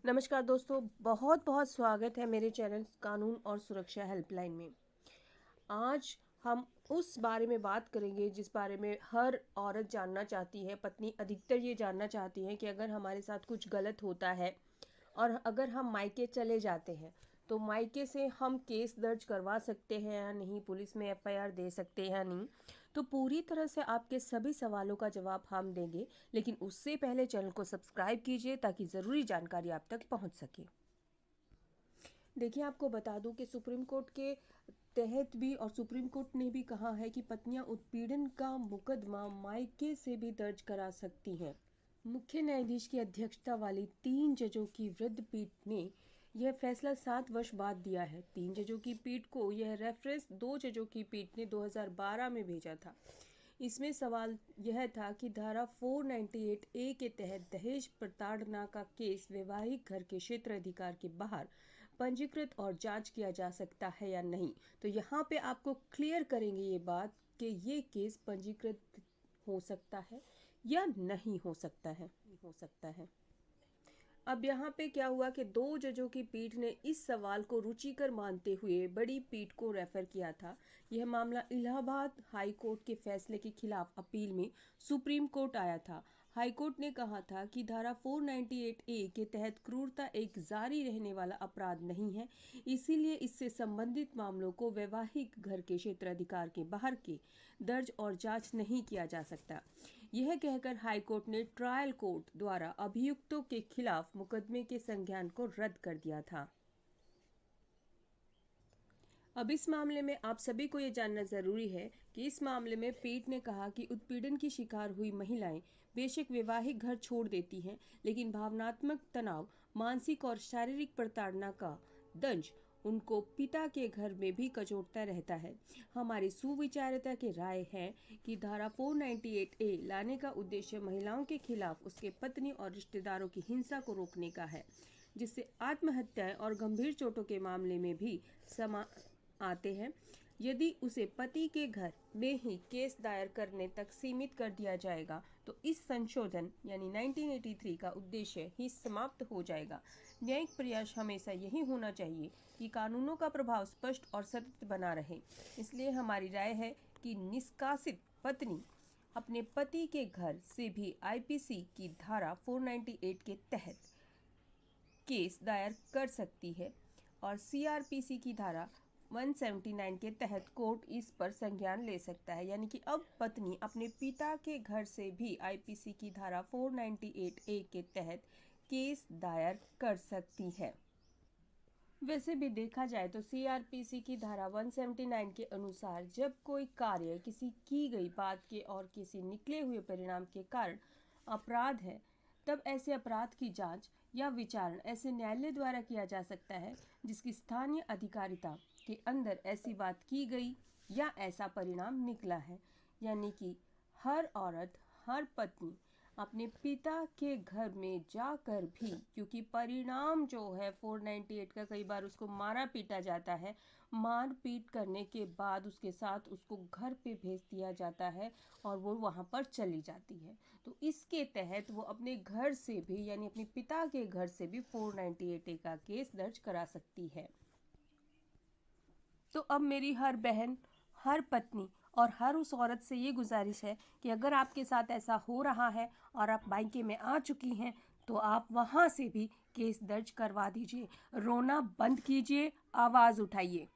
नमस्कार दोस्तों, बहुत बहुत स्वागत है मेरे चैनल कानून और सुरक्षा हेल्पलाइन में। आज हम उस बारे में बात करेंगे जिस बारे में हर औरत जानना चाहती है। पत्नी अधिकतर ये जानना चाहती है कि अगर हमारे साथ कुछ गलत होता है और अगर हम मायके चले जाते हैं तो मायके से हम केस दर्ज करवा सकते हैं या नहीं, पुलिस में एफआईआर दे सकते हैं या नहीं। तो पूरी तरह से आपके सभी सवालों का जवाब हम देंगे, लेकिन उससे पहले चैनल को सब्सक्राइब कीजिए ताकि ज़रूरी जानकारी आप तक पहुंच सके। देखिए, आपको बता दूं कि सुप्रीम कोर्ट के तहत भी और सुप्रीम कोर्ट ने भी कहा है कि पत्नियां उत्पीड़न का मुकदमा मायके से भी दर्ज करा सकती हैं। मुख्य न्यायाधीश की अध्यक्षता वाली 3 जजों की वृद्ध पीठ ने यह फैसला 7 वर्ष बाद दिया है। 3 जजों की पीठ को यह रेफरेंस 2 जजों की पीठ ने 2012 में भेजा था। इसमें सवाल यह था कि धारा 498 ए के तहत दहेज प्रताड़ना का केस वैवाहिक घर के क्षेत्र अधिकार के बाहर पंजीकृत और जांच किया जा सकता है या नहीं। तो यहाँ पे आपको क्लियर करेंगे ये बात कि ये केस पंजीकृत हो सकता है या नहीं हो सकता है। अब यहाँ पे क्या हुआ कि 2 जजों की पीठ ने इस सवाल को रुचिकर मानते हुए बड़ी पीठ को रेफर किया था। यह मामला इलाहाबाद हाई कोर्ट के फैसले के खिलाफ अपील में सुप्रीम कोर्ट आया था। हाई कोर्ट ने कहा था कि धारा 498 ए के तहत क्रूरता एक जारी रहने वाला अपराध नहीं है, इसीलिए इससे संबंधित मामलों को वैवाहिक घर के क्षेत्राधिकार के बाहर के दर्ज और जांच नहीं किया जा सकता। यह कहकर हाईकोर्ट ने ट्रायल कोर्ट द्वारा अभियुक्तों के खिलाफ मुकदमे के संज्ञान को रद्द कर दिया था। अब इस मामले में आप सभी को ये जानना जरूरी है कि इस मामले में पीठ ने कहा कि उत्पीड़न की शिकार हुई महिलाएं बेशक वैवाहिक घर छोड़ देती हैं, लेकिन भावनात्मक तनाव, मानसिक और शारीरिक प्रताड़ना का दंश उनको पिता के घर में भी कचोटता रहता है। हमारी सुविचारता की राय है कि धारा 498 ए लाने का उद्देश्य महिलाओं के खिलाफ उसके पत्नी और रिश्तेदारों की हिंसा को रोकने का है, जिससे आत्महत्याएं और गंभीर चोटों के मामले में भी समा आते हैं। यदि उसे पति के घर में ही केस दायर करने तक सीमित कर दिया जाएगा तो इस संशोधन यानी 1983 का उद्देश्य ही समाप्त हो जाएगा। न्यायिक प्रयास हमेशा यही होना चाहिए कि कानूनों का प्रभाव स्पष्ट और सतत बना रहे। इसलिए हमारी राय है कि निष्कासित पत्नी अपने पति के घर से भी आईपीसी की धारा 498 के तहत केस दायर कर सकती है और सीआरपीसी की धारा 179 के तहत कोर्ट इस पर संज्ञान ले सकता है। यानी कि अब पत्नी अपने पिता के घर से भी आईपीसी की धारा 498 ए के तहत केस दायर कर सकती है। वैसे भी देखा जाए तो सीआरपीसी की धारा 179 के अनुसार जब कोई कार्य किसी की गई बात के और किसी निकले हुए परिणाम के कारण अपराध है, तब ऐसे अपराध की जांच या विचारण ऐसे न्यायालय द्वारा किया जा सकता है जिसकी स्थानीय अधिकारिता के अंदर ऐसी बात की गई या ऐसा परिणाम निकला है। यानी कि हर औरत, हर पत्नी अपने पिता के घर में जाकर भी, क्योंकि परिणाम जो है 498 का, कई बार उसको मारा पीटा जाता है, मार पीट करने के बाद उसके साथ उसको घर पे भेज दिया जाता है और वो वहाँ पर चली जाती है। तो इसके तहत वो अपने घर से भी यानी अपने पिता के घर से भी 498 का केस दर्ज करा सकती है। तो अब मेरी हर बहन, हर पत्नी और हर उस औरत से ये गुजारिश है कि अगर आपके साथ ऐसा हो रहा है और आप मायके में आ चुकी हैं तो आप वहाँ से भी केस दर्ज करवा दीजिए। रोना बंद कीजिए, आवाज़ उठाइए।